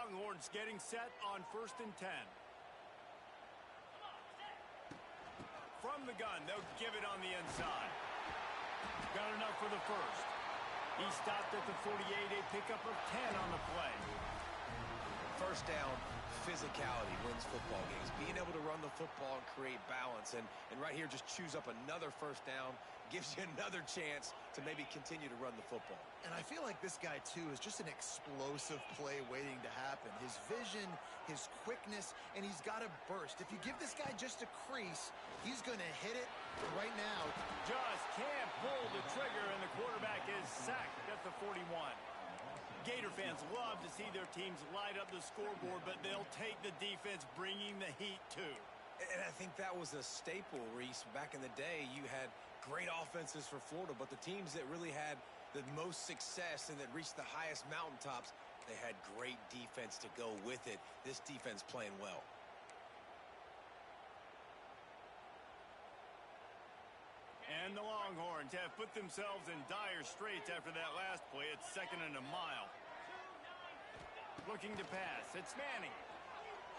Longhorns getting set on 1st and 10. From the gun, they'll give it on the inside. Got enough for the first. He stopped at the 48, a pickup of 10 on the play. First down, physicality wins football games. Being able to run the football and create balance. And right here, just choose up another first down, gives you another chance to maybe continue to run the football. And I feel like this guy, too, is just an explosive play waiting to happen. His vision, his quickness, and he's got a burst. If you give this guy just a crease, he's going to hit it right now. Just can't pull the trigger, and the quarterback is sacked at the 41. Gator fans love to see their teams light up the scoreboard, but they'll take the defense bringing the heat, too. And I think that was a staple, Reese. Back in the day, you had great offenses for Florida, but the teams that really had the most success and that reached the highest mountaintops, they had great defense to go with it. This defense playing well. And the Longhorns have put themselves in dire straits after that last play. It's 2nd and a mile. Looking to pass. It's Manning.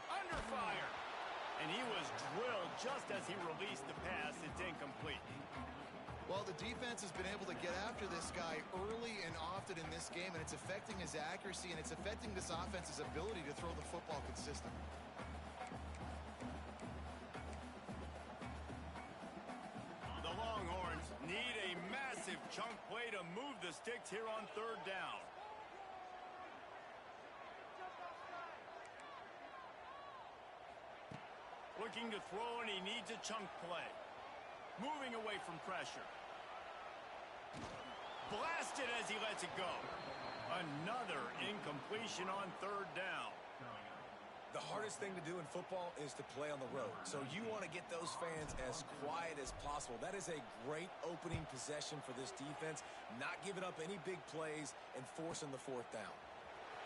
Under fire. And he was drilled just as he released the pass. It's incomplete. Well, the defense has been able to get after this guy early and often in this game, and it's affecting his accuracy, and it's affecting this offense's ability to throw the football consistently. The Longhorns need a massive chunk play to move the sticks here on 3rd down. Looking to throw, and he needs a chunk play. Moving away from pressure. Blasted as he lets it go. Another incompletion on 3rd down. The hardest thing to do in football is to play on the road. So you want to get those fans as quiet as possible. That is a great opening possession for this defense. Not giving up any big plays and forcing the 4th down.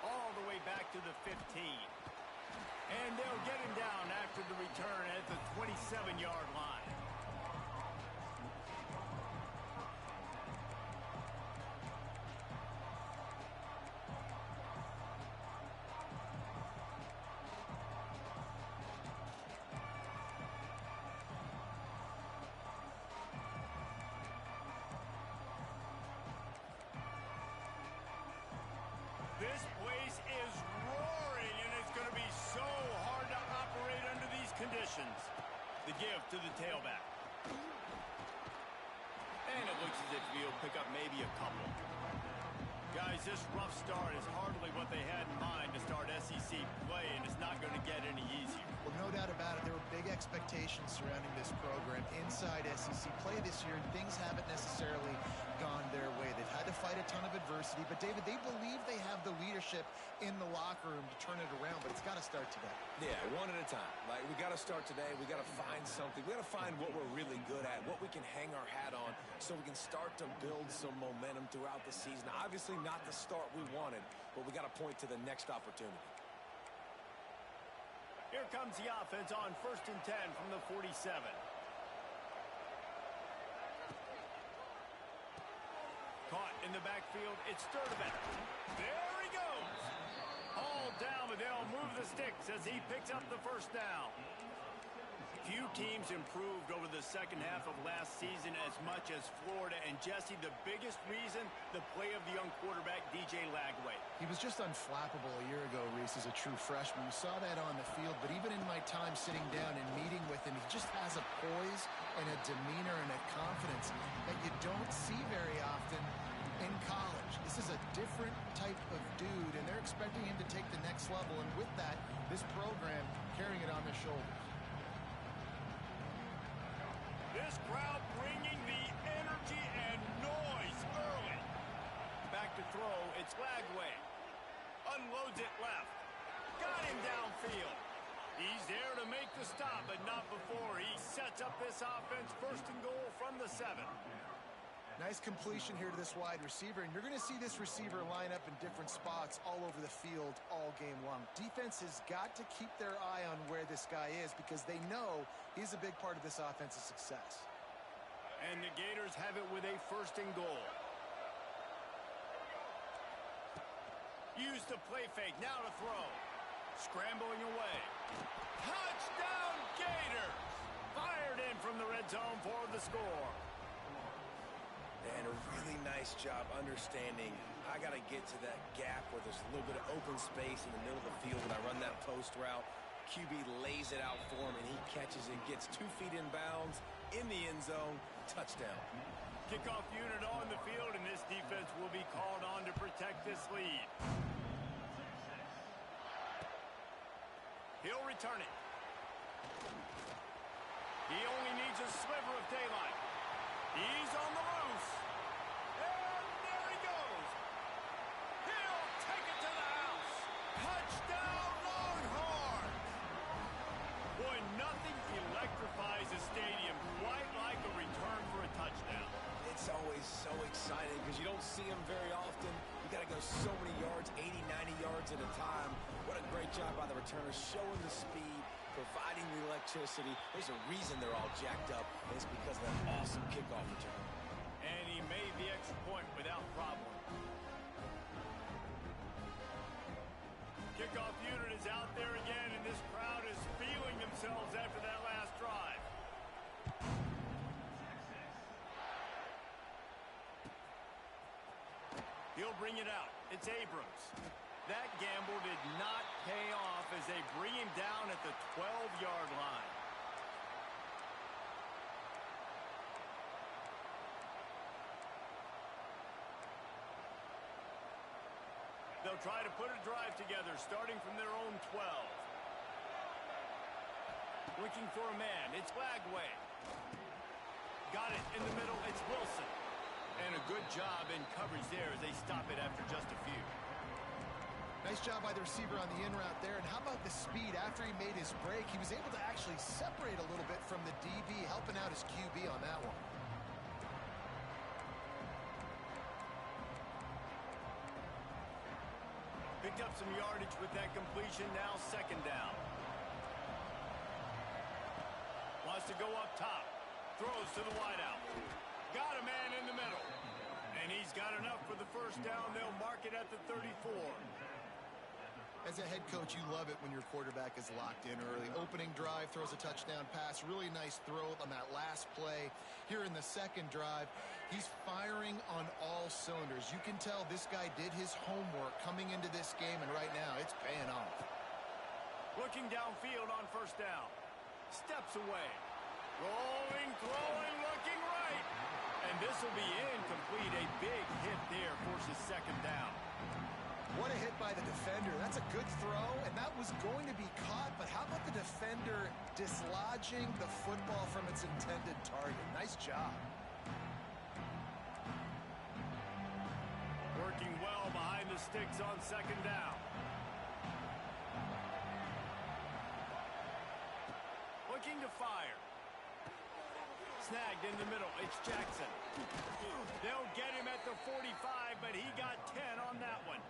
All the way back to the 15. And they'll get him down after the return at the 27-yard line. This place is roaring, and it's going to be so hard to operate under these conditions. The give to the tailback. And it looks as if he'll pick up maybe a couple. Guys, this rough start is hardly what they had in mind to start SEC play, and it's not going to get any easier. Well, no doubt about it. There were big expectations surrounding this program inside SEC play this year, and things haven't necessarily gone their way. They've had to fight a ton of adversity, but, David, they believe they have the leadership in the locker room to turn it around, but it's got to start today. Yeah, one at a time. Like, we got to start today. We got to find something. We got to find what we're really good at, what we can hang our hat on so we can start to build some momentum throughout the season. Obviously not the start we wanted, but we got to point to the next opportunity. Here comes the offense on 1st and 10 from the 47. Caught in the backfield. It's Sturdivant. There he goes. Hauled down, but they'll move the sticks as he picks up the 1st down. Few teams improved over the second half of last season as much as Florida. And, Jesse, the biggest reason, the play of the young quarterback, DJ Lagway. He was just unflappable a year ago, Reese, as a true freshman. We saw that on the field, but even in my time sitting down and meeting with him, he just has a poise and a demeanor and a confidence that you don't see very often in college. This is a different type of dude, and they're expecting him to take the next level. And with that, this program carrying it on their shoulders. This crowd bringing the energy and noise early. Back to throw, it's Lagway. Unloads it left. Got him downfield. He's there to make the stop, but not before he sets up this offense 1st and goal from the 7. Nice completion here to this wide receiver, and you're going to see this receiver line up in different spots all over the field all game long. Defense has got to keep their eye on where this guy is because they know he's a big part of this offense's success. And the Gators have it with a 1st and goal. Use the play fake. Now to throw. Scrambling away. Touchdown Gators! Fired in from the red zone for the score. And a really nice job understanding I got to get to that gap where there's a little bit of open space in the middle of the field when I run that post route. QB lays it out for him, and he catches it, gets 2 feet in bounds, in the end zone, touchdown. Kickoff unit on the field, and this defense will be called on to protect this lead. He'll return it. He only needs a sliver of daylight. He's on the loose. And there he goes. He'll take it to the house. Touchdown Longhorn. Boy, nothing electrifies a stadium quite like a return for a touchdown. It's always so exciting because you don't see them very often. You got to go so many yards, 80, 90 yards at a time. What a great job by the returners, showing the speed, providing the electricity. There's a reason they're all jacked up, and it's because of that awesome kickoff return. And he made the extra point without problem. Kickoff unit is out there again, and this crowd is feeling themselves after that last drive. He'll bring it out. It's Abrams. That gamble did not pay off as they bring him down at the 12-yard line. They'll try to put a drive together, starting from their own 12. Looking for a man. It's Lagway. Got it in the middle. It's Wilson. And a good job in coverage there as they stop it after just a few. Nice job by the receiver on the in route there. And how about the speed after he made his break? He was able to actually separate a little bit from the DB, helping out his QB on that one. Picked up some yardage with that completion. Now second down. Wants to go up top. Throws to the wideout. Got a man in the middle. And he's got enough for the first down. They'll mark it at the 34. As a head coach, you love it when your quarterback is locked in early. Opening drive, throws a touchdown pass. Really nice throw on that last play. Here in the second drive, he's firing on all cylinders. You can tell this guy did his homework coming into this game, and right now it's paying off. Looking downfield on first down. Steps away. Rolling, throwing, looking right. And this will be incomplete. A big hit there forces second down. What a hit by the defender. That's a good throw, and that was going to be caught, but how about the defender dislodging the football from its intended target? Nice job. Working well behind the sticks on second down. Looking to fire. Snagged in the middle. It's Jackson. They'll get him at the 45, but he got 10 on that one.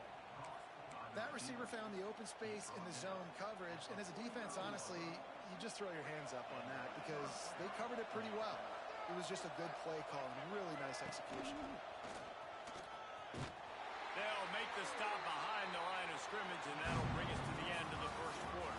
That receiver found the open space in the zone coverage, and as a defense, honestly, you just throw your hands up on that because they covered it pretty well. It was just a good play call and really nice execution. They'll make the stop behind the line of scrimmage, and that'll bring us to the end of the first quarter.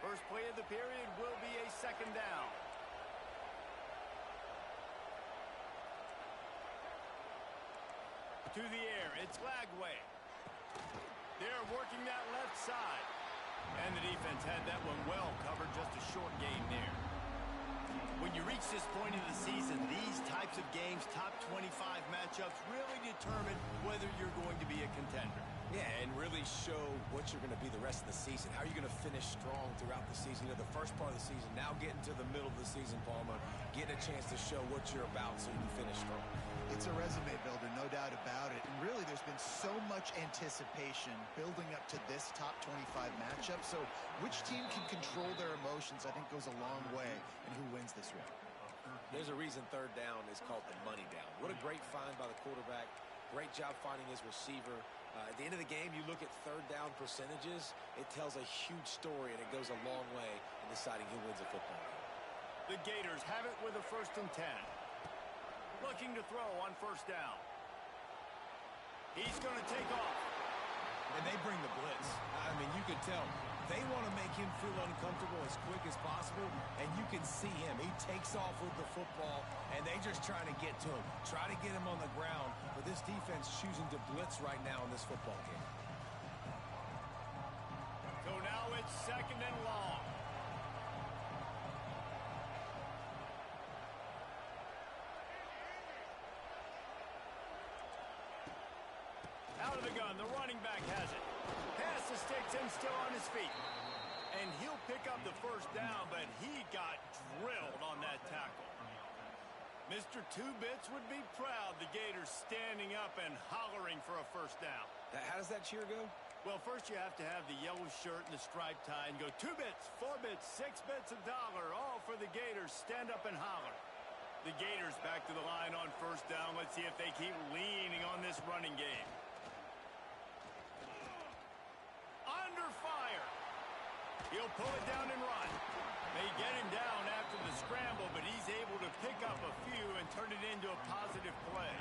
First play of the period will be a second down. To the air, it's Lagway. They're working that left side. And the defense had that one well covered, just a short gain there. When you reach this point in the season, these types of games, top 25 matchups, really determine whether you're going to be a contender. Yeah, and really show what you're going to be the rest of the season. How are you going to finish strong throughout the season? You know, the first part of the season, now getting to the middle of the season, Palmer, getting a chance to show what you're about so you can finish strong. It's a resume builder, no doubt about it. And really, there's been so much anticipation building up to this top 25 matchup. So which team can control their emotions, I think, goes a long way in who wins this one. There's a reason third down is called the money down. What a great find by the quarterback. Great job finding his receiver. At the end of the game, you look at third down percentages, it tells a huge story, and it goes a long way in deciding who wins a football game. The Gators have it with a 1st and 10. Looking to throw on 1st down. He's going to take off. And they bring the blitz. I mean, you can tell they want to make him feel uncomfortable as quick as possible, and you can see him. He takes off with the football, and they just trying to get to him, try to get him on the ground. But this defense choosing to blitz right now in this football game. So now it's 2nd and long. Out of the gun, the running back has it. Pass the sticks and still on his feet. And he'll pick up the 1st down, but he got drilled on that tackle. Mr. Two-Bits would be proud the Gators standing up and hollering for a 1st down. How does that cheer go? Well, first you have to have the yellow shirt and the striped tie and go 2 bits, 4 bits, 6 bits, $1, all for the Gators. Stand up and holler. The Gators back to the line on 1st down. Let's see if they keep leaning on this running game. Under fire. He'll pull it down and run. They get him down after the scramble, but he's able to pick up a few and turn it into a positive play.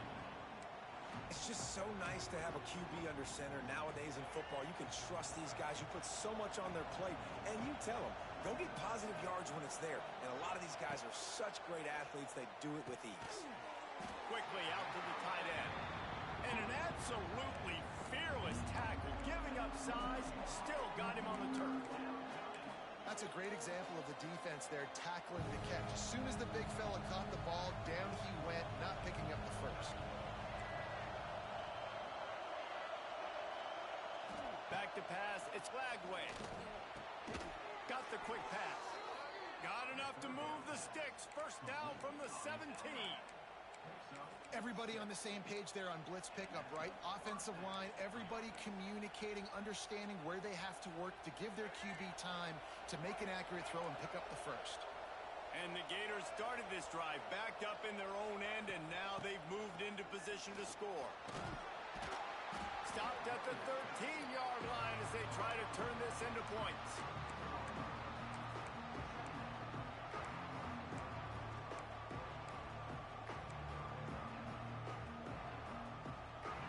It's just so nice to have a QB under center. Nowadays in football, you can trust these guys. You put so much on their plate, and you tell them, go get positive yards when it's there. And a lot of these guys are such great athletes, they do it with ease. Quickly out to the tight end. And an absolutely fearless tackle, giving up size, still got him on the turf. That's a great example of the defense there tackling the catch. As soon as the big fella caught the ball, down he went, not picking up the 1st. Back to pass, it's Lagway. Got the quick pass. Got enough to move the sticks. 1st down from the 17. Everybody on the same page there on blitz pickup, right? Offensive line, everybody communicating, understanding where they have to work to give their QB time to make an accurate throw and pick up the 1st. And the Gators started this drive backed up in their own end, and now they've moved into position to score. Stopped at the 13-yard line as they try to turn this into points.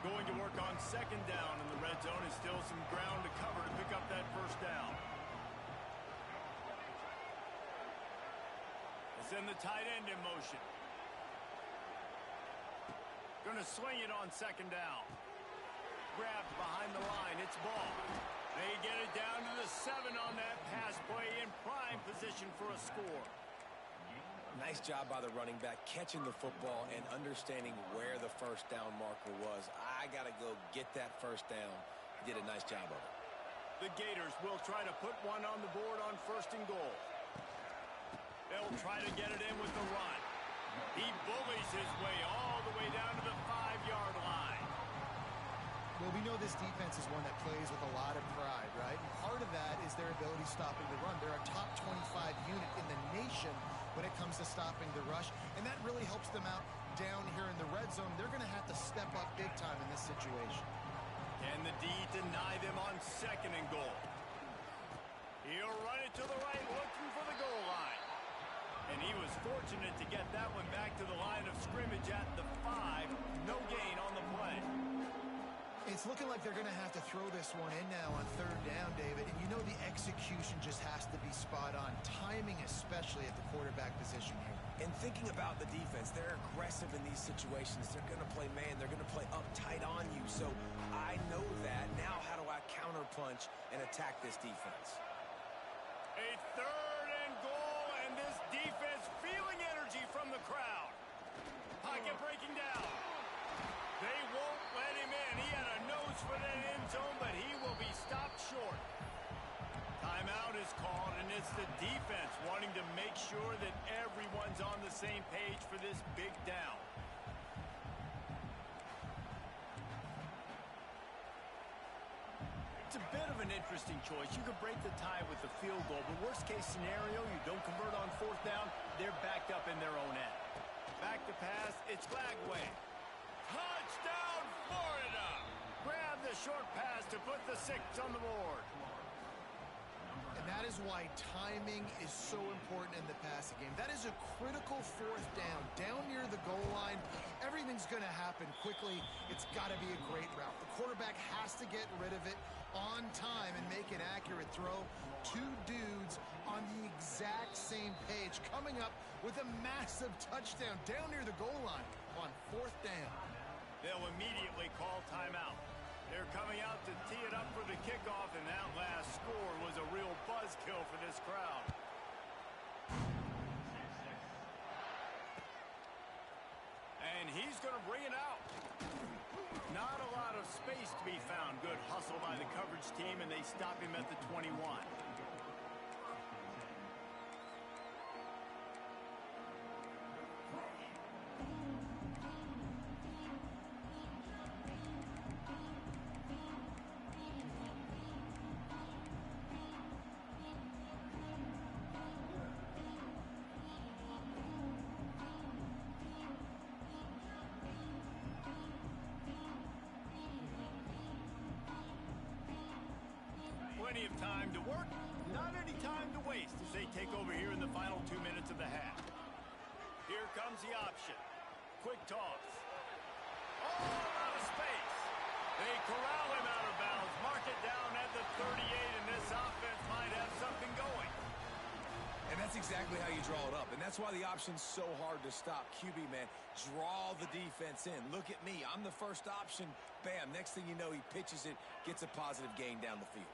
Going to work on 2nd down in the red zone, and still some ground to cover to pick up that 1st down. Send the tight end in motion. Going to swing it on 2nd down. Grabbed behind the line. It's ball. They get it down to the 7 on that pass play, in prime position for a score. Nice job by the running back, catching the football and understanding where the 1st down marker was. I got to go get that 1st down. He did a nice job of it. The Gators will try to put one on the board on 1st and goal. They'll try to get it in with the run. He bullies his way all the way down to the 5-yard line. Well, we know this defense is one that plays with a lot of pride, right? And part of that is their ability stopping the run. They're a top 25 unit in the nation when it comes to stopping the rush, and that really helps them out down here in the red zone. They're going to have to step up big time in this situation. Can the D deny them on 2nd and goal? He'll run it to the right, looking for the goal line. And he was fortunate to get that one back to the line of scrimmage at the 5. No gain on the play. It's looking like they're going to have to throw this one in now on 3rd down, David. And you know the execution just has to be spot on. Timing especially at the quarterback position here. And thinking about the defense, they're aggressive in these situations. They're going to play man. They're going to play uptight on you. So I know that. Now how do I counterpunch and attack this defense? A 3rd and goal, and this defense feeling energy from the crowd. Pocket breaking down. They won't let him in. He had a nose for that end zone, but he will be stopped short. Timeout is called, and it's the defense wanting to make sure that everyone's on the same page for this big down. It's a bit of an interesting choice. You could break the tie with the field goal, but worst case scenario, you don't convert on 4th down, they're backed up in their own end. Back to pass, it's Lagway. Touchdown, Florida! Grab the short pass to put the 6 on the board. And that is why timing is so important in the passing game. That is a critical 4th down. Down near the goal line, everything's going to happen quickly. It's got to be a great route. The quarterback has to get rid of it on time and make an accurate throw. 2 dudes on the exact same page coming up with a massive touchdown down near the goal line on 4th down. They'll immediately call timeout. They're coming out to tee it up for the kickoff, and that last score was a real buzzkill for this crowd. And he's going to bring it out. Not a lot of space to be found. Good hustle by the coverage team, and they stop him at the 21. Plenty of time to work, not any time to waste as they take over here in the final 2 minutes of the half. Here comes the option. Quick toss. Oh, out of space. They corral him out of bounds. Mark it down at the 38, and this offense might have something going. And that's exactly how you draw it up. And that's why the option's so hard to stop. QB, man, draw the defense in. Look at me. I'm the first option. Bam. Next thing you know, he pitches it, gets a positive gain down the field.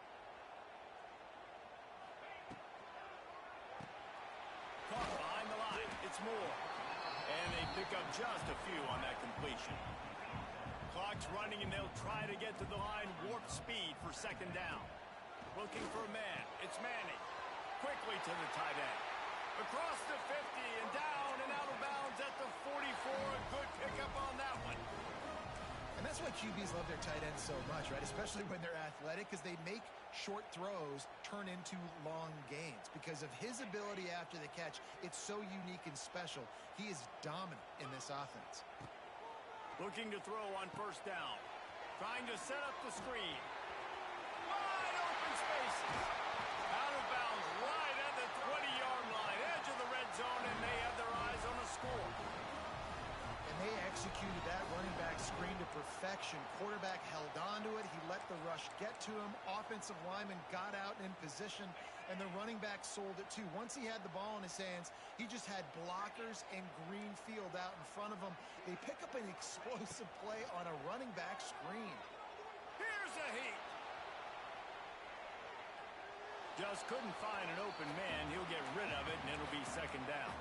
Caught behind the line. It's Moore. And they pick up just a few on that completion. Clock's running, and they'll try to get to the line. Warp speed for 2nd down. Looking for a man. It's Manning. Quickly to the tight end. Across the 50 and down and out of bounds at the 44. A good pickup on that one. And that's why QBs love their tight ends so much, right? Especially when they're athletic, because they make short throws turn into long gains. Because of his ability after the catch, it's so unique and special. He is dominant in this offense. Looking to throw on 1st down. Trying to set up the screen. Wide open spaces. Out of bounds right at the 20-yard line. Edge of the red zone, and they have their eyes on a score. And they executed that running back screen to perfection. Quarterback held on to it. He let the rush get to him. Offensive lineman got out in position, and the running back sold it too. Once he had the ball in his hands, he just had blockers and green field out in front of him. They pick up an explosive play on a running back screen. Here's a heat. Just couldn't find an open man. He'll get rid of it, and it'll be 2nd down.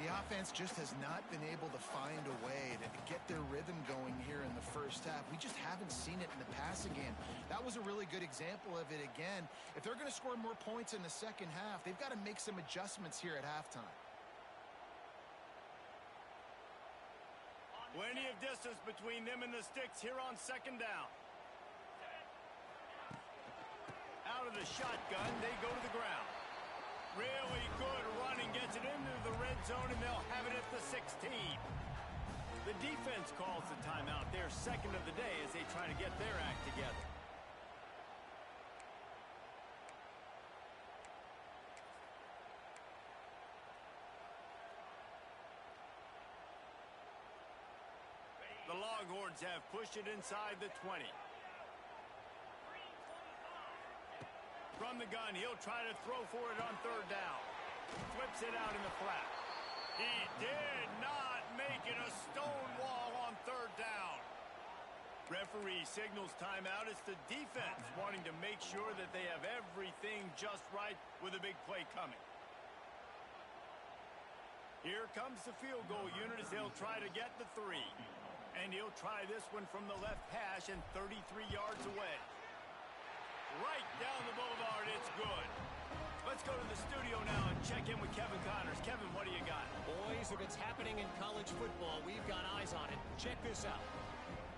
The offense just has not been able to find a way to get their rhythm going here in the 1st half. We just haven't seen it in the passing game. That was a really good example of it again. If they're going to score more points in the 2nd half, they've got to make some adjustments here at halftime. Plenty of distance between them and the sticks here on 2nd down. Out of the shotgun, they go to the ground. Really good running, gets it into the red zone, and they'll have it at the 16. The defense calls the timeout. They're 2nd of the day as they try to get their act together. The Longhorns have pushed it inside the 20. From the gun, he'll try to throw for it on 3rd down. Flips it out in the flat. He did not make it a stone wall on 3rd down. Referee signals timeout. It's the defense wanting to make sure that they have everything just right with a big play coming. Here comes the field goal unit as they'll try to get the 3. And he'll try this one from the left hash and 33 yards away. Right down the boulevard, it's good. Let's go to the studio now and check in with Kevin Connors. Kevin, what do you got? Boys, if it's happening in college football, we've got eyes on it. Check this out.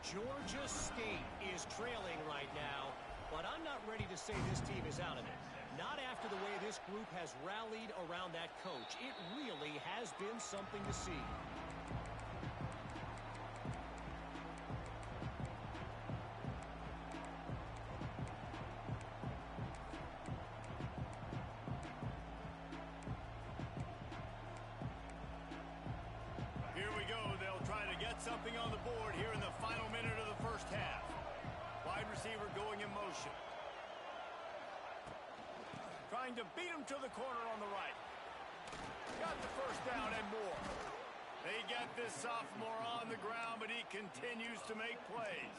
Georgia State is trailing right now, but I'm not ready to say this team is out of it. Not after the way this group has rallied around that coach. It really has been something to see. receiver going in motion. Trying to beat him to the corner on the right. Got the first down and more. They get this sophomore on the ground, but he continues to make plays.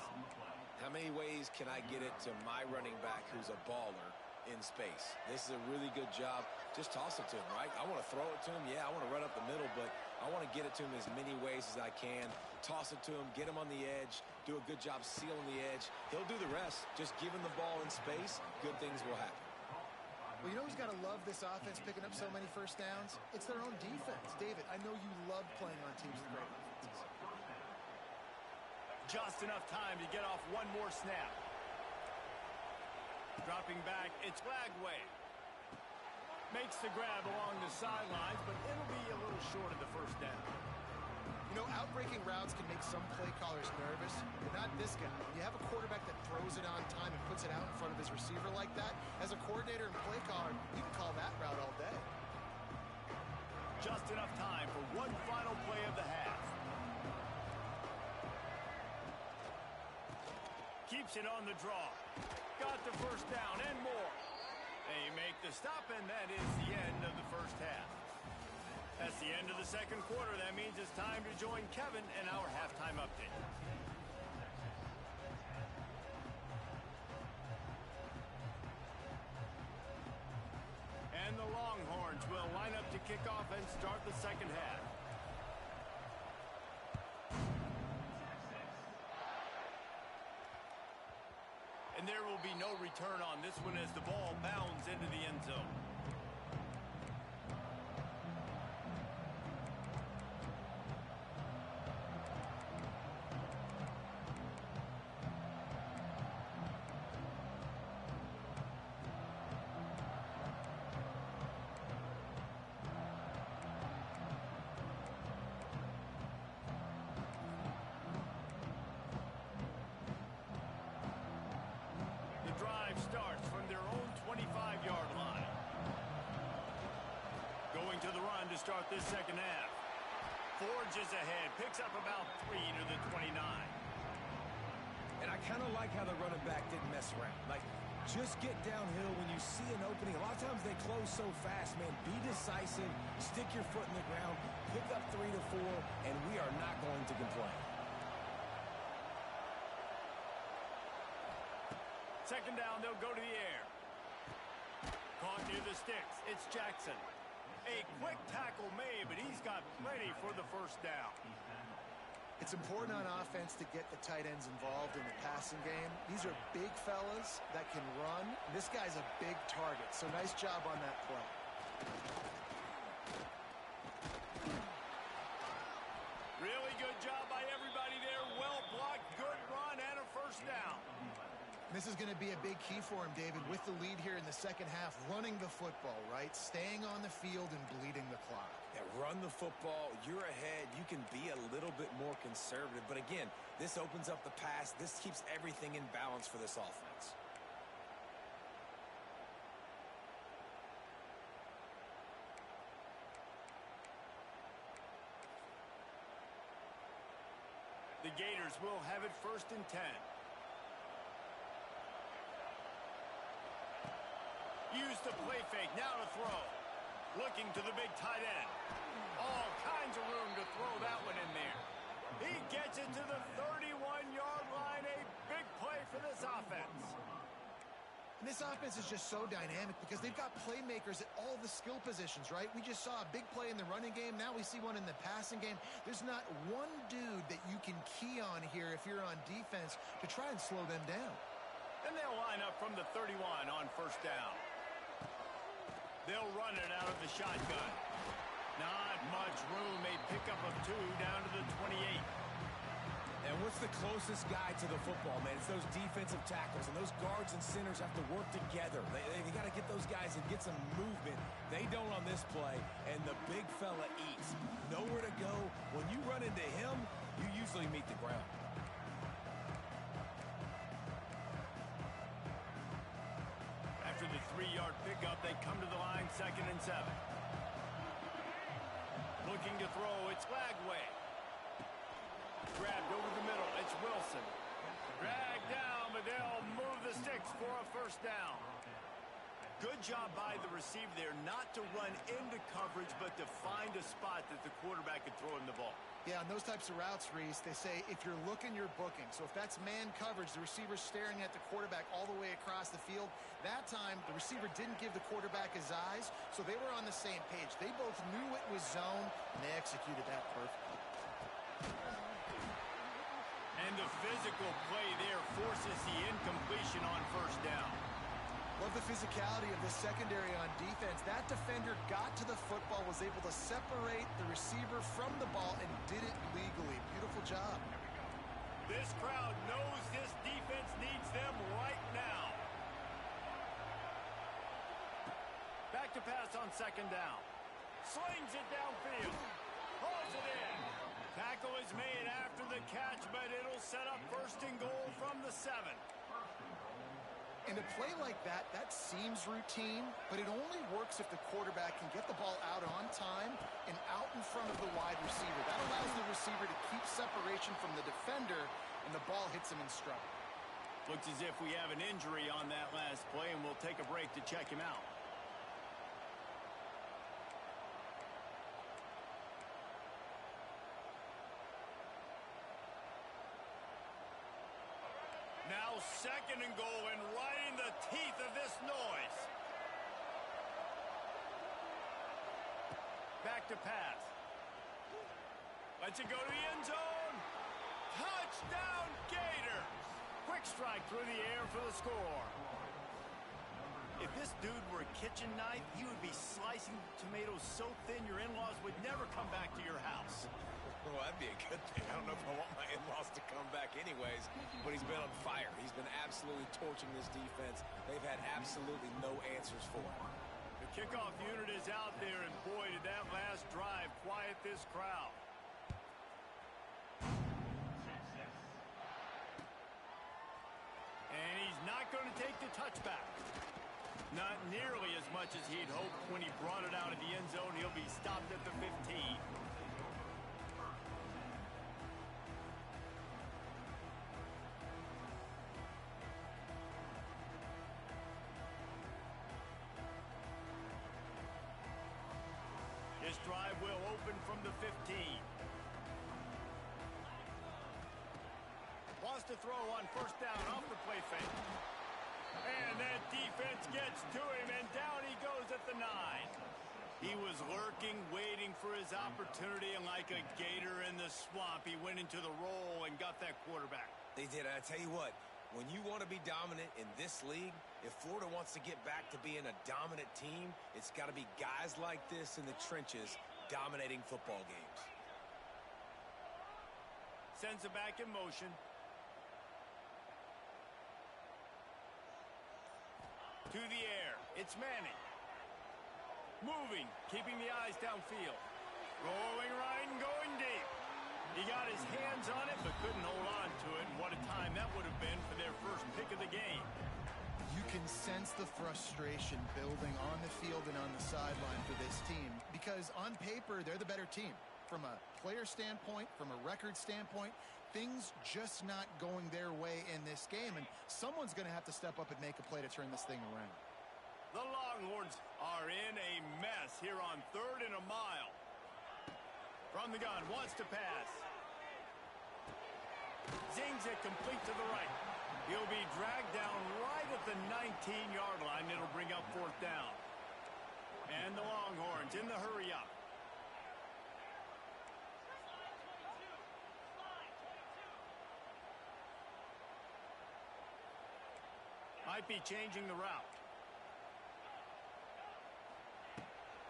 How many ways can I get it to my running back who's a baller in space? This is a really good job. Just toss it to him, right? I want to throw it to him. Yeah, I want to run up the middle, but I want to get it to him as many ways as I can. Toss it to him, get him on the edge, do a good job sealing the edge. He'll do the rest. Just give him the ball in space, good things will happen. Well, you know who's got to love this offense picking up so many first downs? It's their own defense. David, I know you love playing on teams with great offenses. Just enough time to get off one more snap. Dropping back, it's Lagway. Makes the grab along the sidelines, but it'll be a little short of the first down. You know, outbreaking routes can make some play callers nervous, but not this guy. When you have a quarterback that throws it on time and puts it out in front of his receiver like that, as a coordinator and play caller, you can call that route all day. Just enough time for one final play of the half. Keeps it on the draw. Got the first down and more. They make the stop, and that is the end of the first half. That's the end of the second quarter. That means it's time to join Kevin in our halftime update. And the Longhorns will line up to kick off and start the second half. And there will be no return on this one as the ball bounds into the end zone. Starts from their own 25-yard line. Going to the run to start this second half. Forges ahead, picks up about 3 to the 29. And I kind of like how the running back didn't mess around. Like, just get downhill when you see an opening. A lot of times they close so fast, man. Be decisive, stick your foot in the ground, pick up 3 to 4, and we are not going to complain. Second down, they'll go to the air. Caught near the sticks. It's Jackson. A quick tackle made, but he's got plenty for the first down. It's important on offense to get the tight ends involved in the passing game. These are big fellas that can run. This guy's a big target, so nice job on that play. Really good job by everybody there. Well blocked, good run, and a first down. This is going to be a big key for him, David, with the lead here in the second half, running the football, right? Staying on the field and bleeding the clock. Yeah, run the football. You're ahead. You can be a little bit more conservative. But again, this opens up the pass. This keeps everything in balance for this offense. The Gators will have it first and 10. Use the play fake, now to throw. Looking to the big tight end. All kinds of room to throw that one in there. He gets it to the 31-yard line. A big play for this offense. And this offense is just so dynamic because they've got playmakers at all the skill positions, right? We just saw a big play in the running game. Now we see one in the passing game. There's not one dude that you can key on here if you're on defense to try and slow them down. And they'll line up from the 31 on first down. They'll run it out of the shotgun. Not much room. A pickup of 2 down to the 28. And what's the closest guy to the football, man? It's those defensive tackles, and those guards and centers have to work together. They got to get those guys and get some movement. They don't on this play, and the big fella eats. Nowhere to go. When you run into him, you usually meet the ground. After the 3-yard pickup, they come to the line, 2nd and 7. Looking to throw, it's Lagway. Grabbed over the middle, it's Wilson. Drag down, but they'll move the sticks for a first down. Good job by the receiver there not to run into coverage, but to find a spot that the quarterback could throw him the ball. Yeah, on those types of routes, Reese, they say if you're looking, you're booking. So if that's man coverage, the receiver's staring at the quarterback all the way across the field. That time, the receiver didn't give the quarterback his eyes, so they were on the same page. They both knew it was zone, and they executed that perfectly. And the physical play there forces the incompletion on first down. Love the physicality of the secondary on defense. That defender got to the football, was able to separate the receiver from the ball, and did it legally. Beautiful job. This crowd knows this defense needs them right now. Back to pass on second down. Slings it downfield. Hauls it in. Tackle is made after the catch, but it'll set up first and goal from the 7. And a play like that, that seems routine, but it only works if the quarterback can get the ball out on time and out in front of the wide receiver. That allows the receiver to keep separation from the defender, and the ball hits him in stride. Looks as if we have an injury on that last play, and we'll take a break to check him out. Now second and goal, and right in the teeth of this noise. Back to pass. Lets it go to the end zone. Touchdown Gators. Quick strike through the air for the score. If this dude were a kitchen knife, he would be slicing tomatoes so thin your in-laws would never come back to your house. Well, that'd be a good thing. I don't know if I want my in-laws to come back anyways, but he's been on fire. He's been absolutely torching this defense. They've had absolutely no answers for him. The kickoff unit is out there, and boy, did that last drive quiet this crowd. And he's not going to take the touchback. Not nearly as much as he'd hoped when he brought it out of the end zone. He'll be stopped at the 15. This drive will open from the 15. Wants to throw on first down off the play fake. And that defense gets to him, and down he goes at the 9. He was lurking, waiting for his opportunity, and like a gator in the swamp, he went into the roll and got that quarterback. They did. I tell you what, when you want to be dominant in this league, if Florida wants to get back to being a dominant team, it's got to be guys like this in the trenches dominating football games. Sends it back in motion. To the air. It's Manning. Moving, keeping the eyes downfield. Rolling right and going deep. He got his hands on it, but couldn't hold on to it. And what a time that would have been for their first pick of the game. You can sense the frustration building on the field and on the sideline for this team, because on paper, they're the better team. From a player standpoint, from a record standpoint, things just not going their way in this game, and someone's going to have to step up and make a play to turn this thing around. The Longhorns are in a mess here on 3rd and a mile. From the gun, wants to pass. Zings it complete to the right. He'll be dragged down right at the 19-yard line. It'll bring up 4th down. And the Longhorns in the hurry up. Might be changing the route.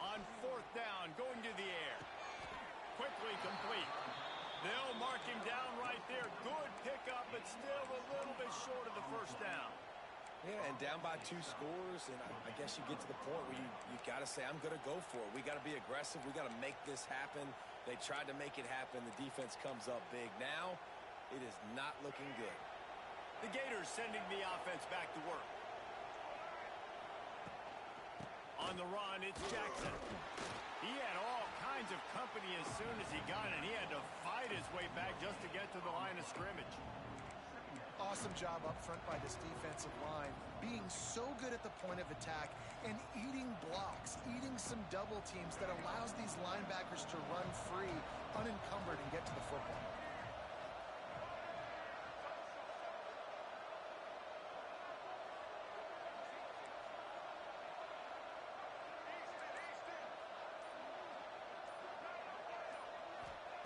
On 4th down, going to the air. Quickly complete. They'll mark him down right there. Good pickup, but still a little bit short of the first down. Yeah, and down by 2 scores, and I guess you get to the point where you got to say, I'm going to go for it. We got to be aggressive. We got to make this happen. They tried to make it happen. The defense comes up big. Now, it is not looking good. The Gators sending the offense back to work. On the run, it's Jackson. He had all kinds of company as soon as he got it. He had to fight his way back just to get to the line of scrimmage. awesome job up front by this defensive line, being so good at the point of attack and eating blocks, eating some double teams that allows these linebackers to run free, unencumbered, and get to the football.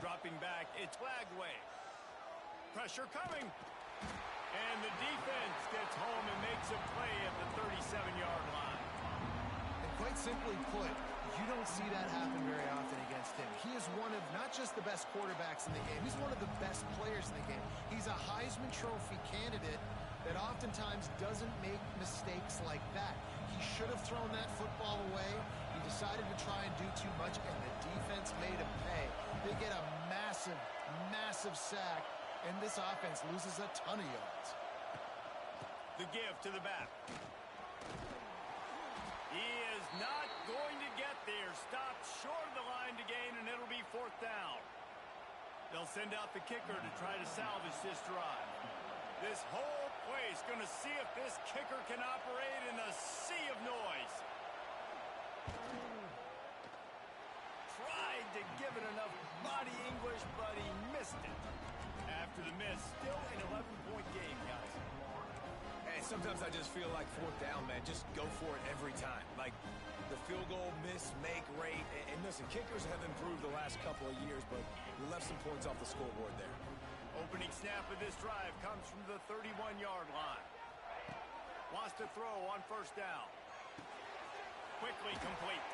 Dropping back, it's flag way. Pressure coming. And the defense gets home and makes a play at the 37-yard line. And quite simply put, you don't see that happen very often against him. He is one of not just the best quarterbacks in the game, he's one of the best players in the game. He's a Heisman Trophy candidate that oftentimes doesn't make mistakes like that. He should have thrown that football away. He decided to try and do too much, and the defense made him pay. They get a massive, massive sack, and this offense loses a ton of yards. The give to the back. He is not going to get there. Stopped short of the line to gain, and it'll be 4th down. They'll send out the kicker to try to salvage this drive. This whole place going to see if this kicker can operate in a sea of noise. Tried to give it enough body English, but he missed it. After the miss, still an 11-point game, guys. And sometimes I just feel like 4th down, man. Just go for it every time. Like the field goal, miss, make, rate. And listen, kickers have improved the last couple of years, but we left some points off the scoreboard there. Opening snap of this drive comes from the 31-yard line. Wants to throw on 1st down. Quickly complete.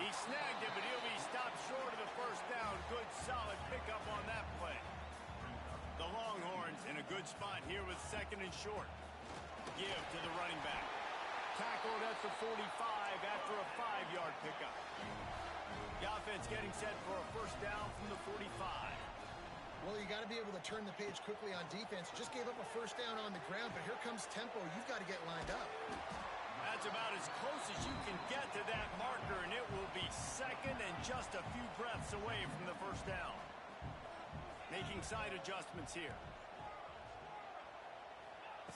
He snagged it, but he'll be stopped short of the 1st down. Good, solid pickup on that play. The Longhorns in a good spot here with 2nd and short. Give to the running back. Tackled at the 45 after a 5-yard pickup. The offense getting set for a 1st down from the 45. Well, you got to be able to turn the page quickly on defense. Just gave up a 1st down on the ground, but here comes tempo. You've got to get lined up. That's about as close as you can get to that marker, and it will be 2nd and just a few breaths away from the 1st down. Making side adjustments here.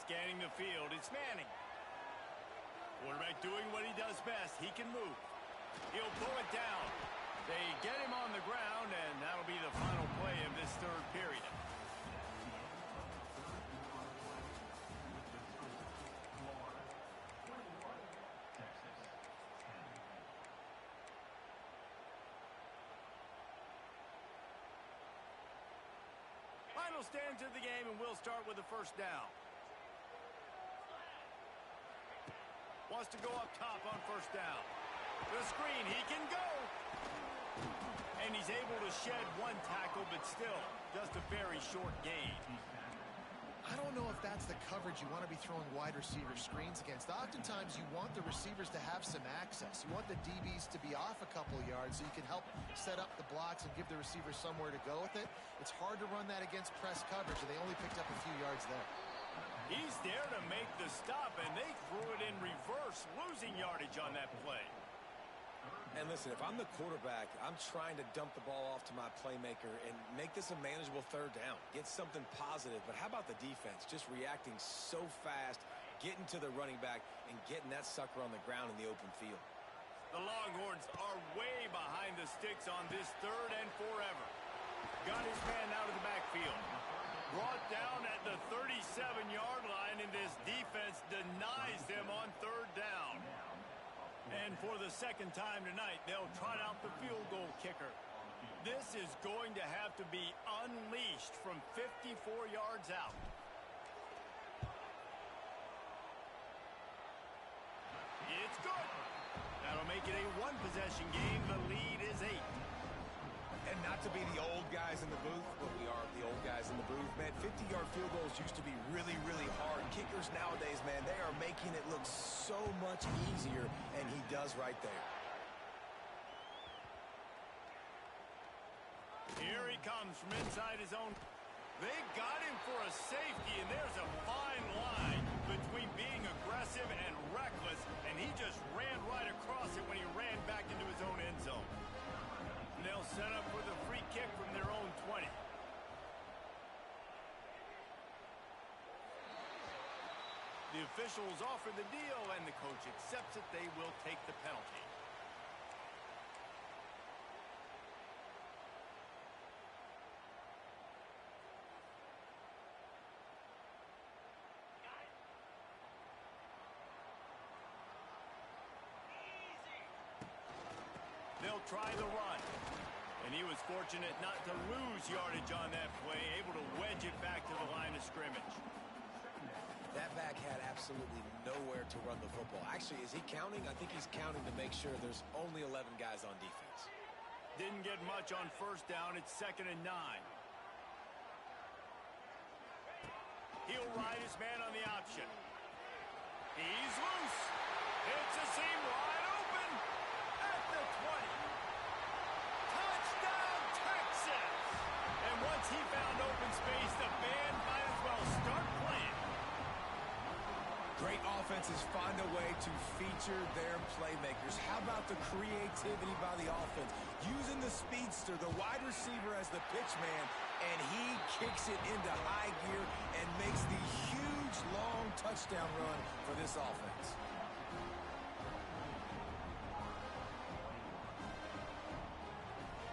Scanning the field, it's Manning. Quarterback doing what he does best. He can move. He'll pull it down. They get him on the ground, and that'll be the final play of this 3rd period. Final stands of the game, and we'll start with the 1st down. Wants to go up top on 1st down. The screen, he can go. And he's able to shed 1 tackle, but still just a very short gain. I don't know if that's the coverage you want to be throwing wide receiver screens against. Oftentimes, you want the receivers to have some access. You want the DBs to be off a couple of yards so you can help set up the blocks and give the receivers somewhere to go with it. It's hard to run that against press coverage, and they only picked up a few yards there. He's there to make the stop, and they threw it in reverse, losing yardage on that play. And listen, if I'm the quarterback, I'm trying to dump the ball off to my playmaker and make this a manageable 3rd down. Get something positive. But how about the defense? Just reacting so fast, getting to the running back, and getting that sucker on the ground in the open field. The Longhorns are way behind the sticks on this 3rd and forever. Got his man out of the backfield. Brought down at the 37-yard line, and this defense denies them on 3rd down. And for the 2nd time tonight, they'll trot out the field goal kicker. This is going to have to be unleashed from 54 yards out. It's good. That'll make it a 1-possession game. The lead is 8. And not to be the old guys in the booth, but we are the old guys in the booth, man. 50-yard field goals used to be really, really hard. Kickers nowadays, man, they are making it look so much easier, and he does right there. Here he comes from inside his own. They got him for a safety, and there's a fine line between being aggressive and reckless, and he just ran right across it when he ran back into his own end zone. They'll set up with a free kick from their own 20. officials offer the deal, and the coach accepts it. They will take the penalty. They'll try the run. And he was fortunate not to lose yardage on that play, able to wedge it back to the line of scrimmage. That back had absolutely nowhere to run the football. Actually, is he counting? I think he's counting to make sure there's only 11 guys on defense. Didn't get much on first down. It's 2nd and 9. He'll ride his man on the option. He's loose. It's a seam wide open at the 20. Touchdown, Texas! And once he found open space, the band might as well start playing. Great offenses find a way to feature their playmakers. How about the creativity by the offense? Using the speedster, the wide receiver as the pitch man, and he kicks it into high gear and makes the huge, long touchdown run for this offense.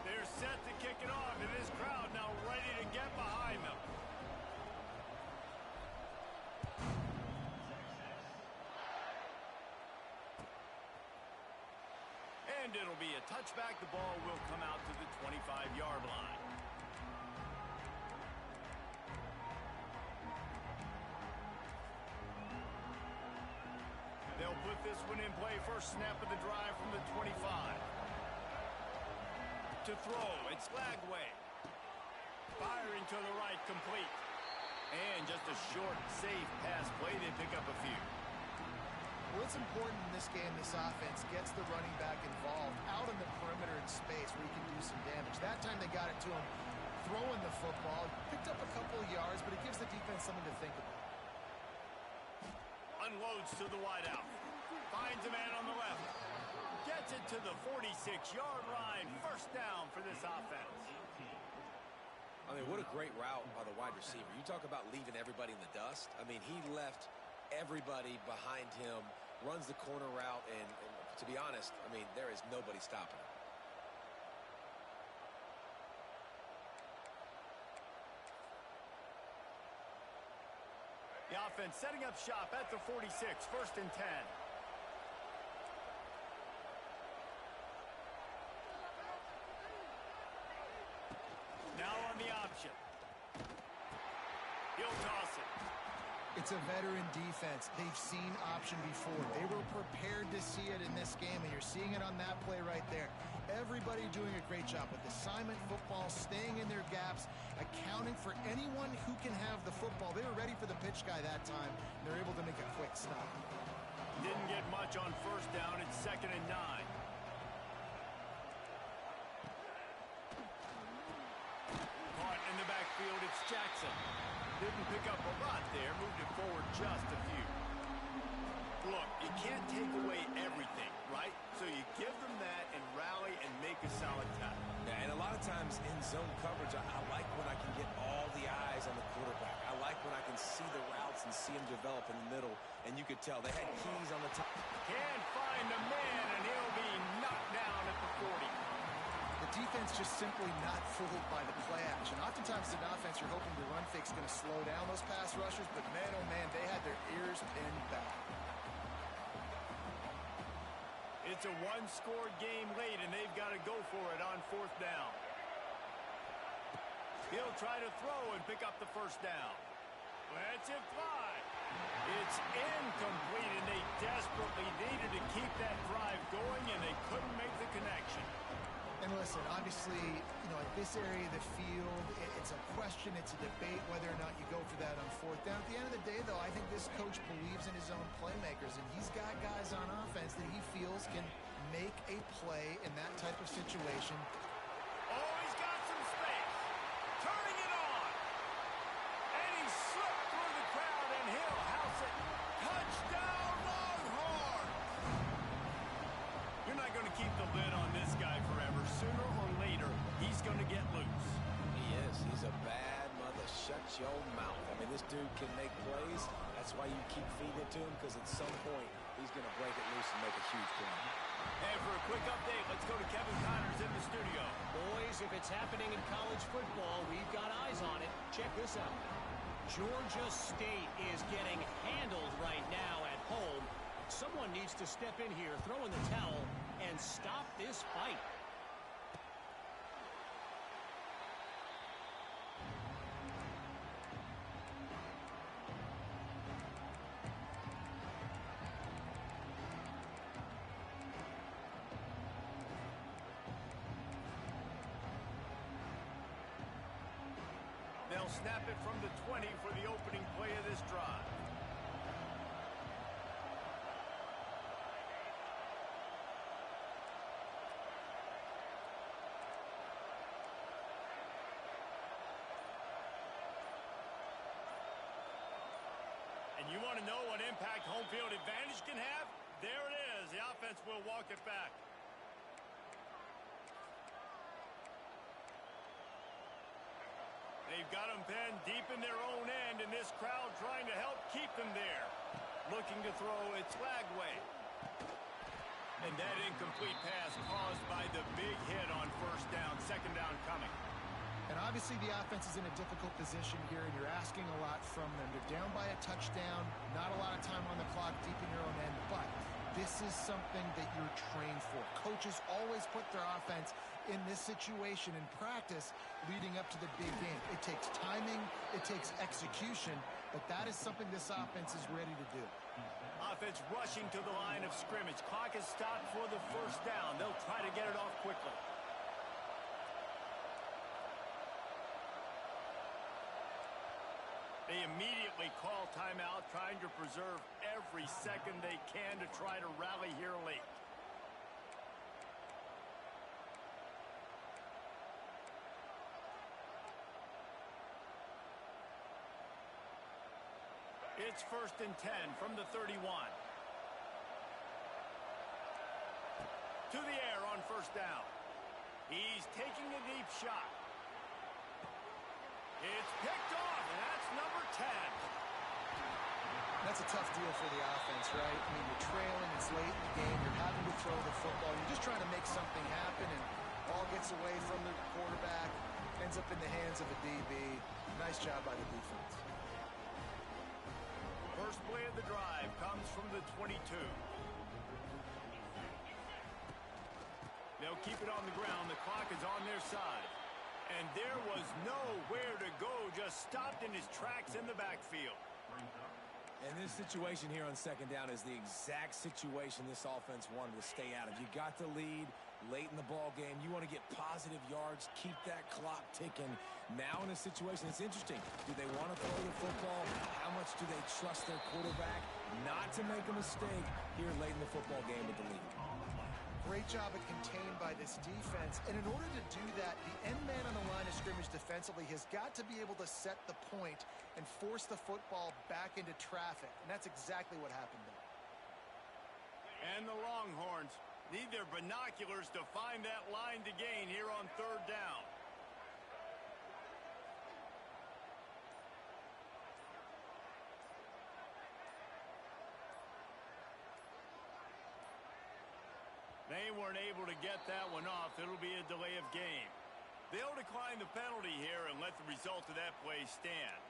They're set to kick it off, and this crowd now ready to get behind them. And it'll be a touchback. The ball will come out to the 25-yard line. They'll put this one in play. First snap of the drive from the 25. To throw, it's Lagway. Firing to the right, complete. And just a short, safe pass play. They pick up a few. Well, it's important in this game, this offense gets the running back involved out in the perimeter in space where he can do some damage. That time they got it to him throwing the football. Picked up a couple of yards, but it gives the defense something to think about. Unloads to the wideout. Finds a man on the left. Gets it to the 46-yard line. First down for this offense. I mean, what a great route by the wide receiver. You talk about leaving everybody in the dust. I mean, he left everybody behind him, runs the corner route, and to be honest, I mean, there is nobody stopping him. The offense setting up shop at the 46, 1st and 10. Now on the option. He'll toss it. It's a veteran defense. They've seen option before. They were prepared to see it in this game, and you're seeing it on that play right there. Everybody doing a great job with assignment football, staying in their gaps, accounting for anyone who can have the football. They were ready for the pitch guy that time, and they're able to make a quick stop. Didn't get much on first down. It's 2nd and 9. Caught in the backfield. It's Jackson. Didn't pick up a lot there. Moved it forward just a few. Look, you can't take away everything, right? So you give them that and rally and make a solid tackle. Yeah, and a lot of times in zone coverage, I like when I can get all the eyes on the quarterback. I like when I can see the routes and see them develop in the middle. And you could tell they had keys on the top. Can't find a man, and he'll be knocked down at the 40. The defense just simply not fooled by the play action. Oftentimes in offense, you're hoping the run fake's going to slow down those pass rushers, but man, oh man, they had their ears pinned back. It's a one-score game late, and they've got to go for it on 4th down. He'll try to throw and pick up the first down. Lets it fly. It's incomplete, and they desperately needed to keep that drive going, and they couldn't make the connection. And listen, obviously, at this area of the field, it's a question, it's a debate whether or not you go for that on 4th down. At the end of the day, though, I think this coach believes in his own playmakers, and he's got guys on offense that he feels can make a play in that type of situation. Oh, he's got some space. Turning it on. And he slipped through the crowd, and he'll house it. Touchdown, Longhorn! You're not going to keep the lid on this guy forever. Sooner or later, he's going to get loose. He is. He's a bad mother. Shut your mouth. I mean, this dude can make plays. That's why you keep feeding it to him, because at some point, he's going to break it loose and make a huge play. And for a quick update, let's go to Kevin Connors in the studio. Boys, if it's happening in college football, we've got eyes on it. Check this out. Georgia State is getting handled right now at home. Someone needs to step in here, throw in the towel, and stop this fight. They'll snap it from the 20 for the opening play of this drive. And you want to know what impact home field advantage can have? There it is. The offense will walk it back. They've got them pinned deep in their own end, and this crowd trying to help keep them there. Looking to throw, it's flag way. And that incomplete pass caused by the big hit on first down, second down coming. And obviously the offense is in a difficult position here, and you're asking a lot from them. They're down by a touchdown, not a lot of time on the clock, deep in your own end, but this is something that you're trained for. Coaches always put their offense in this situation in practice leading up to the big game. It takes timing, it takes execution, but that is something this offense is ready to do. Offense rushing to the line of scrimmage. Clock is stopped for the first down. They'll try to get it off quickly. They immediately call timeout, trying to preserve every second they can to try to rally here late. It's 1st and 10 from the 31. To the air on first down. He's taking a deep shot. It's picked off, and that's number 10. That's a tough deal for the offense, right? I mean, you're trailing, it's late in the game, you're having to throw the football. You're just trying to make something happen, and ball gets away from the quarterback, ends up in the hands of the DB. Nice job by the defense. First play of the drive comes from the 22. They'll keep it on the ground. The clock is on their side. And there was nowhere to go, just stopped in his tracks in the backfield. And this situation here on second down is the exact situation this offense wanted to stay out of. You got the lead late in the ball game. You want to get positive yards, keep that clock ticking. Now in a situation, it's interesting. Do they want to throw the football? How much do they trust their quarterback not to make a mistake here late in the football game with the lead? Great job at contained by this defense. And in order to do that, the end man on the line of scrimmage defensively has got to be able to set the point and force the football back into traffic. And that's exactly what happened there. And the Longhorns need their binoculars to find that line to gain here on third down. They weren't able to get that one off. It'll be a delay of game. They'll decline the penalty here and let the result of that play stand.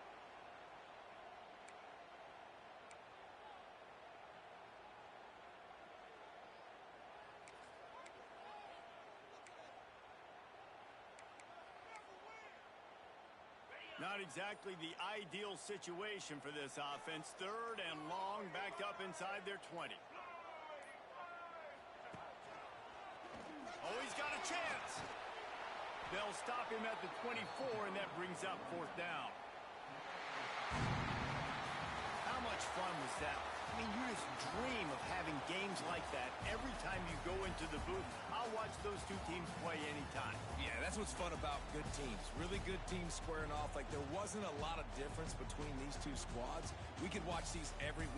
Not exactly the ideal situation for this offense. Third and long, backed up inside their 20. Oh, he's got a chance. They'll stop him at the 24, and that brings up fourth down. How much fun was that? I mean, you just dream of having games like that every time you go into the booth. I'll watch those two teams play anytime. Yeah, that's what's fun about good teams. Really good teams squaring off. Like, there wasn't a lot of difference between these two squads. We could watch these every week.